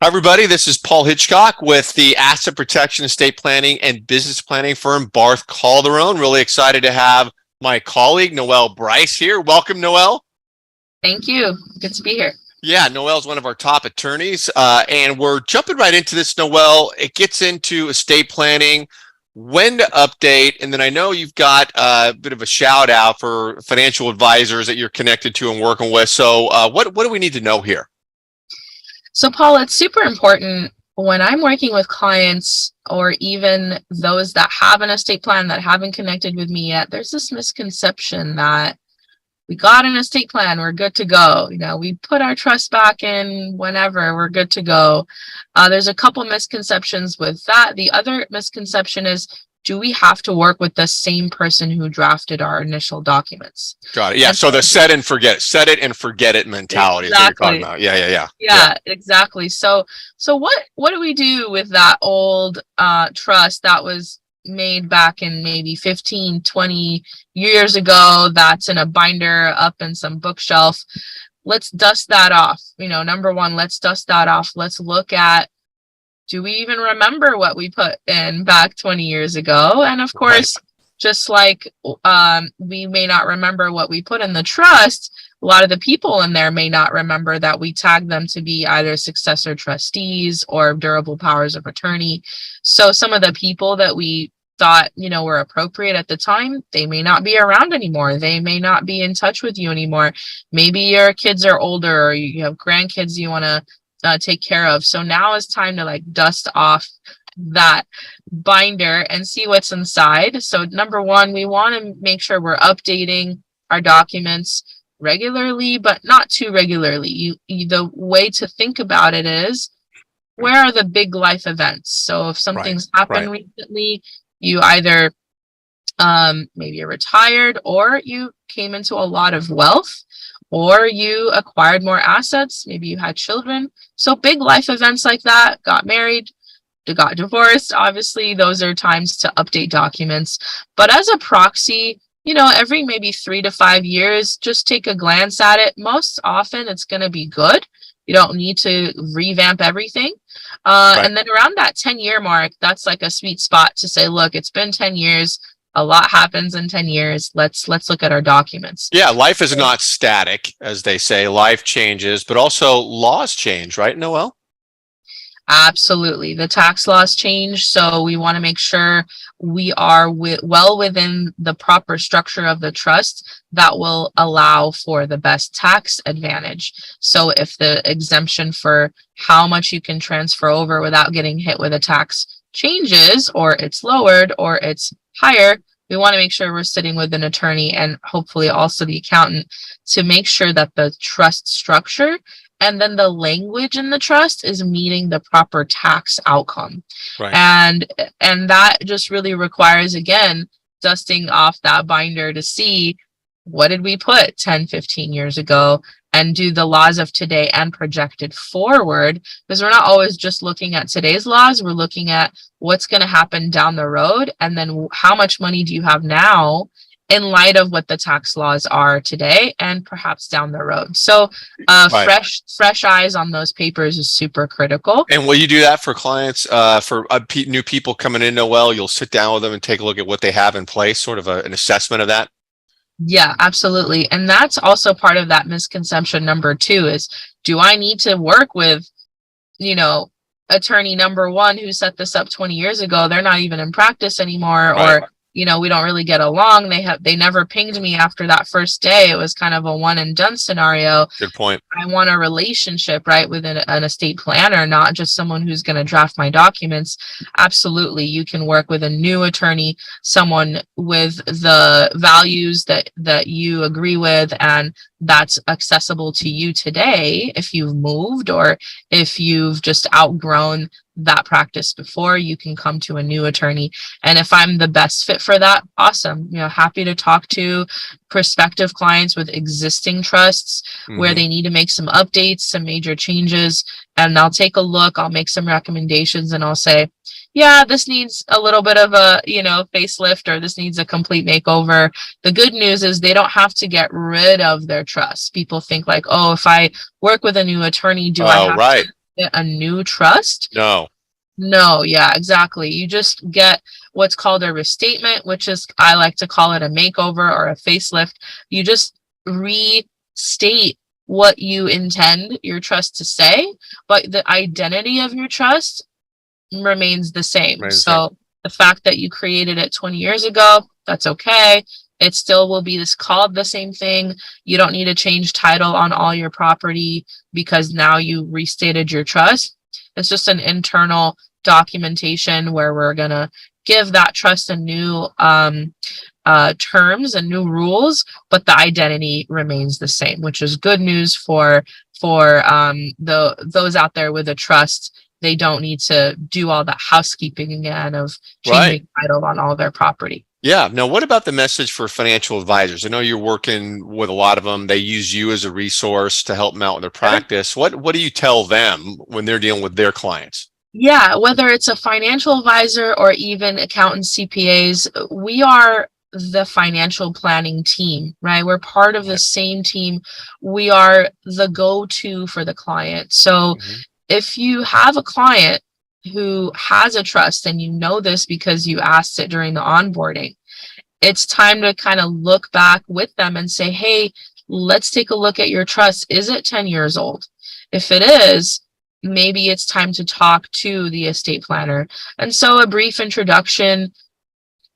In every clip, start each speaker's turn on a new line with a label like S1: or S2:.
S1: Hi, everybody. This is Paul Hitchcock with the asset protection, estate planning, and business planning firm Barth Calderon. Really excited to have my colleague, Noelle Bryce, here. Welcome, Noelle.
S2: Thank you. Good to be here.
S1: Yeah, Noelle's one of our top attorneys, and we're jumping right into this, Noelle. It gets into estate planning, when to update, and then I know you've got a bit of a shout out for financial advisors that you're connected to and working with. So what do we need to know here?
S2: So, Paul, it's super important when I'm working with clients or even those that have an estate plan that haven't connected with me yet. There's this misconception that we got an estate plan, we're good to go. We put our trust back in whenever, we're good to go. There's a couple misconceptions with that. The other misconception is, do we have to work with the same person who drafted our initial documents?
S1: Got it. Yeah. So the set it and forget it mentality is what you're talking about.
S2: Yeah, exactly. So what do we do with that old trust that was made back in maybe 15, 20 years ago, that's in a binder up in some bookshelf? Let's dust that off. Number one, let's dust that off. Let's look at, do we even remember what we put in back 20 years ago? And of course, just like we may not remember what we put in the trust, a lot of the people in there may not remember that we tagged them to be either successor trustees or durable powers of attorney. So some of the people that we thought, were appropriate at the time, they may not be around anymore. They may not be in touch with you anymore. Maybe your kids are older or you have grandkids you want to take care of. So now is time to dust off that binder and see what's inside. So number one, we want to make sure we're updating our documents regularly, but not too regularly. The way to think about it is, where are the big life events? So if something's happened recently, you either maybe you're retired, or you came into a lot of wealth, or you acquired more assets, maybe you had children. So big life events like that, got married, got divorced, obviously those are times to update documents. But as a proxy, every maybe 3 to 5 years, just take a glance at it. Most often it's going to be good. You don't need to revamp everything. And then around that 10-year mark, that's like a sweet spot to say, look, it's been 10 years. A lot happens in 10 years. Let's look at our documents.
S1: Yeah, life is not static, as they say. Life changes, but also laws change, right, Noelle?
S2: Absolutely. The tax laws change, so we want to make sure we are well within the proper structure of the trust that will allow for the best tax advantage. So if the exemption for how much you can transfer over without getting hit with a tax changes, or it's lowered, or it's higher, we want to make sure we're sitting with an attorney and hopefully also the accountant to make sure that the trust structure and then the language in the trust is meeting the proper tax outcome. And that just really requires, again, dusting off that binder to see, what did we put 10, 15 years ago, and do the laws of today and projected forward, because we're not always just looking at today's laws, we're looking at what's going to happen down the road, and then how much money do you have now in light of what the tax laws are today and perhaps down the road. So fresh eyes on those papers is super critical.
S1: And will you do that for clients, for new people coming in, Noelle? You'll sit down with them and take a look at what they have in place, sort of an assessment of that?
S2: Yeah, absolutely. And that's also part of that misconception. Number two is, do I need to work with, attorney number one who set this up 20 years ago? They're not even in practice anymore, or we don't really get along. They never pinged me after that first day. It was kind of a one and done scenario.
S1: Good point.
S2: I want a relationship, with an estate planner, not just someone who's going to draft my documents. Absolutely. You can work with a new attorney, someone with the values that you agree with and that's accessible to you today. If you've moved or if you've just outgrown that practice before, you can come to a new attorney. And if I'm the best fit for that, awesome. Happy to talk to prospective clients with existing trusts where they need to make some updates, some major changes, and I'll take a look, I'll make some recommendations, and I'll say, yeah, this needs a little bit of a, facelift, or this needs a complete makeover. The good news is they don't have to get rid of their trust. People think like, oh, if I work with a new attorney, do I have to get a new trust.
S1: No.
S2: No, yeah, exactly. You just get what's called a restatement, which is, I like to call it a makeover or a facelift. You just restate what you intend your trust to say, but the identity of your trust remains the same.
S1: Right, same.
S2: So the fact that you created it 20 years ago, that's okay. It still will be this called the same thing. You don't need to change title on all your property because now you restated your trust. It's just an internal documentation where we're gonna give that trust a new terms and new rules, but the identity remains the same, which is good news for the those out there with a trust. They don't need to do all that housekeeping again of
S1: Right.
S2: changing title on all their property.
S1: Yeah. Now, what about the message for financial advisors? I know you're working with a lot of them. They use you as a resource to help them out with their practice. What do you tell them when they're dealing with their clients?
S2: Yeah, whether it's a financial advisor or even accountants, CPAs, we are the financial planning team, right? We're part of the same team. We are the go-to for the client. So
S1: Mhm.
S2: if you have a client who has a trust and you know this because you asked it during the onboarding, it's time to kind of look back with them and say, hey, let's take a look at your trust. Is it 10 years old? If it is, maybe it's time to talk to the estate planner. And so a brief introduction,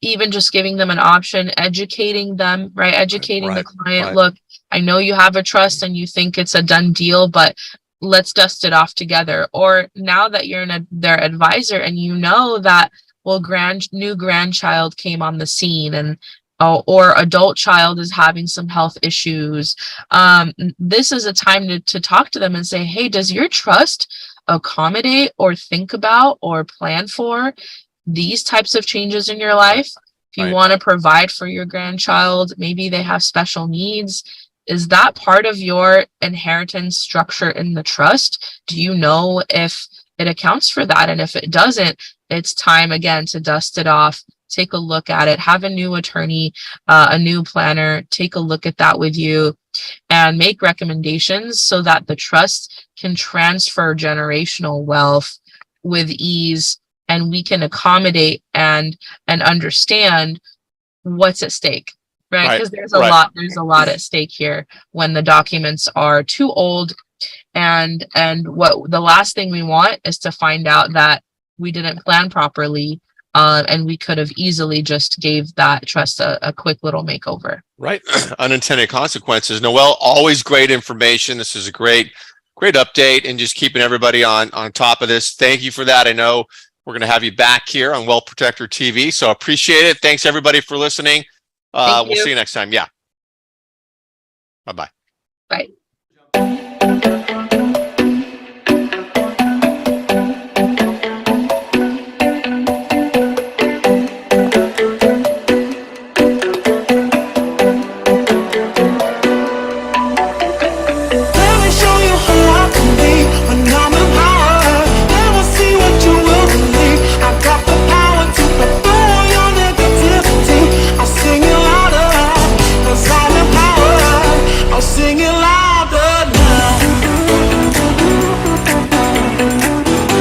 S2: even just giving them an option, educating them, right? Educating the
S1: Right.
S2: client,
S1: Right.
S2: look, I know you have a trust and you think it's a done deal, but let's dust it off together. Or now that you're their advisor and you know that, well, new grandchild came on the scene and or adult child is having some health issues. This is a time to talk to them and say, hey, does your trust accommodate or think about or plan for these types of changes in your life? If you
S1: Right.
S2: want to provide for your grandchild, maybe they have special needs. Is that part of your inheritance structure in the trust? Do you know if it accounts for that? And if it doesn't, it's time again to dust it off, take a look at it, have a new attorney, a new planner, take a look at that with you and make recommendations so that the trust can transfer generational wealth with ease and we can accommodate and understand what's at stake, right?
S1: Right.
S2: Because
S1: Right.
S2: there's a lot at stake here when the documents are too old and what the last thing we want is to find out that we didn't plan properly, and we could have easily just gave that trust a quick little makeover.
S1: Right. Unintended consequences. Noelle, always great information. This is a great update and just keeping everybody on top of this. Thank you for that. I know we're going to have you back here on Wealth Protector TV. So appreciate it. Thanks everybody for listening.
S2: Thank
S1: We'll
S2: you.
S1: see you next time. Yeah. Bye-bye.
S2: Bye.